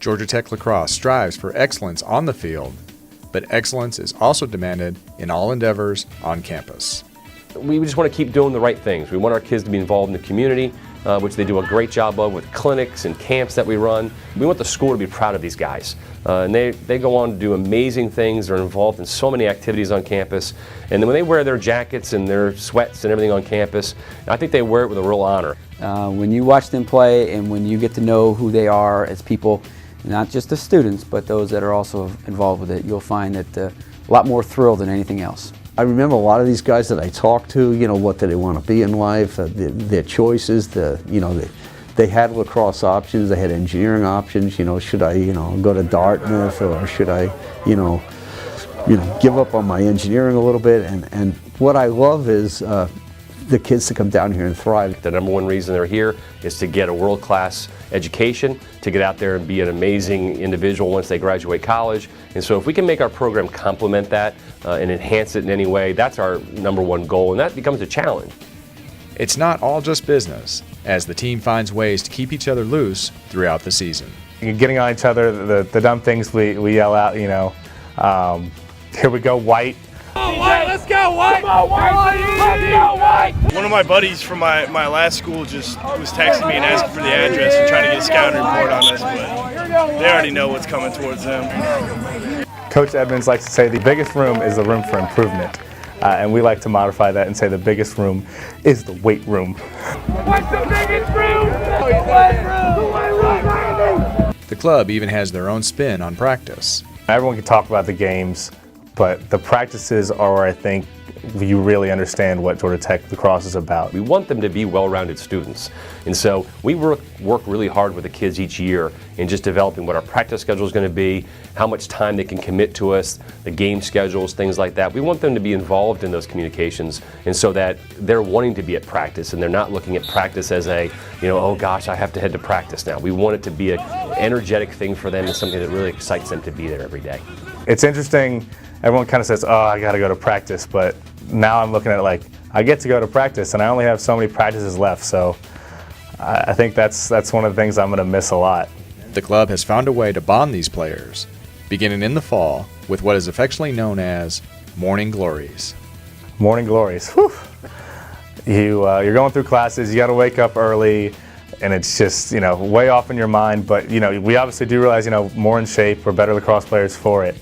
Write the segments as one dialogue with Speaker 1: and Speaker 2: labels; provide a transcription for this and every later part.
Speaker 1: Georgia Tech Lacrosse strives for excellence on the field, but excellence is also demanded in all endeavors on campus.
Speaker 2: We just want to keep doing the right things. We want our kids to be involved in the community, which they do a great job of with clinics and camps that we run. We want the school to be proud of these guys. And they go on to do amazing things. They're involved in so many activities on campus. And then when they wear their jackets and their sweats and everything on campus, I think they wear it with a real honor.
Speaker 3: When you watch them play and when you get to know who they are as people, not just the students, but those that are also involved with it, you'll find that a lot more thrill than anything else.
Speaker 4: I remember a lot of these guys that I talked to, what do they want to be in life, their choices, they had lacrosse options, they had engineering options, should I, go to Dartmouth or should I, give up on my engineering a little bit. And what I love is the kids to come down here and thrive.
Speaker 2: The number one reason they're here is to get a world-class education, to get out there and be an amazing individual once they graduate college. And so if we can make our program complement that and enhance it in any way, that's our number one goal, and that becomes a challenge.
Speaker 1: It's not all just business, as the team finds ways to keep each other loose throughout the season.
Speaker 5: Getting on each other, the dumb things we yell out, here we go, White.
Speaker 6: Come on, White, let's go, White! Come on, White! Let's go, White!
Speaker 7: One of my buddies from my last school just was texting me and asking for the address and trying to get a scouting report on us, but they already know what's coming towards them.
Speaker 5: Coach Edmonds likes to say the biggest room is the room for improvement, and we like to modify that and say the biggest room is the weight room.
Speaker 6: What's the biggest room? The weight room!
Speaker 1: The club even has their own spin on practice.
Speaker 5: Everyone can talk about the games, but the practices are where I think you really understand what Georgia Tech Lacrosse is about.
Speaker 2: We want them to be well-rounded students. And so we work really hard with the kids each year in just developing what our practice schedule is going to be, how much time they can commit to us, the game schedules, things like that. We want them to be involved in those communications, and so that they're wanting to be at practice and they're not looking at practice as a, oh gosh, I have to head to practice now. We want it to be an energetic thing for them and something that really excites them to be there every day.
Speaker 5: It's interesting. Everyone kind of says, oh, I got to go to practice, but now I'm looking at it like, I get to go to practice and I only have so many practices left, so I think that's one of the things I'm going to miss a lot.
Speaker 1: The club has found a way to bond these players, beginning in the fall with what is affectionately known as Morning Glories.
Speaker 5: Morning Glories. Whew. You're going through classes, you got to wake up early, and it's just, way off in your mind, but, we obviously do realize, more in shape, we're better lacrosse players for it.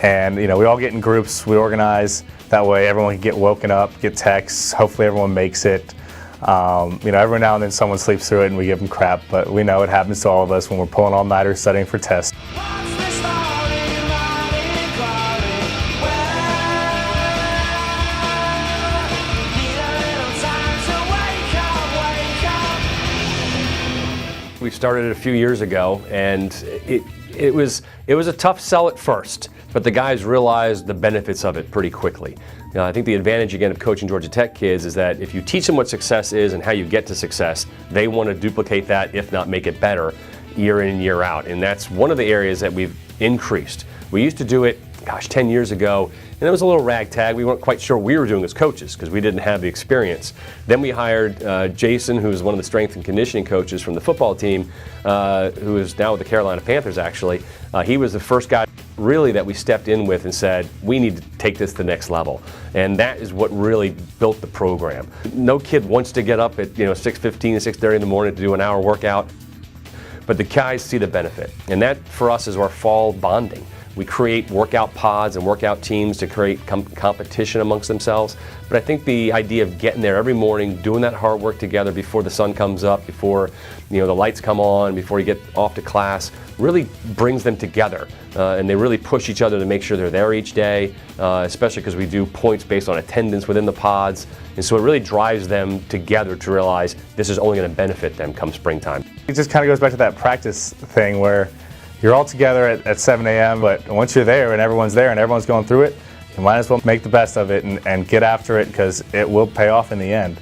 Speaker 5: And we all get in groups, we organize, that way everyone can get woken up, get texts, hopefully everyone makes it. Every now and then someone sleeps through it and we give them crap, but we know it happens to all of us when we're pulling all-nighters studying for tests.
Speaker 2: We started a few years ago, and it was a tough sell at first, but the guys realized the benefits of it pretty quickly. I think the advantage, again, of coaching Georgia Tech kids is that if you teach them what success is and how you get to success, they want to duplicate that, if not make it better, year in and year out. And that's one of the areas that we've increased. We used to do it, 10 years ago, and it was a little ragtag. We weren't quite sure what we were doing as coaches because we didn't have the experience. Then we hired Jason, who is one of the strength and conditioning coaches from the football team, who is now with the Carolina Panthers, actually. He was the first guy really that we stepped in with and said, we need to take this to the next level. And that is what really built the program. No kid wants to get up at 6:15, 6:30 in the morning to do an hour workout, but the guys see the benefit. And that, for us, is our fall bonding. We create workout pods and workout teams to create competition amongst themselves. But I think the idea of getting there every morning, doing that hard work together before the sun comes up, before the lights come on, before you get off to class, really brings them together. And they really push each other to make sure they're there each day, especially because we do points based on attendance within the pods. And so it really drives them together to realize this is only going to benefit them come springtime.
Speaker 5: It just kind of goes back to that practice thing where you're all together at 7 a.m., but once you're there and everyone's there and everyone's going through it, you might as well make the best of it and get after it because it will pay off in the end.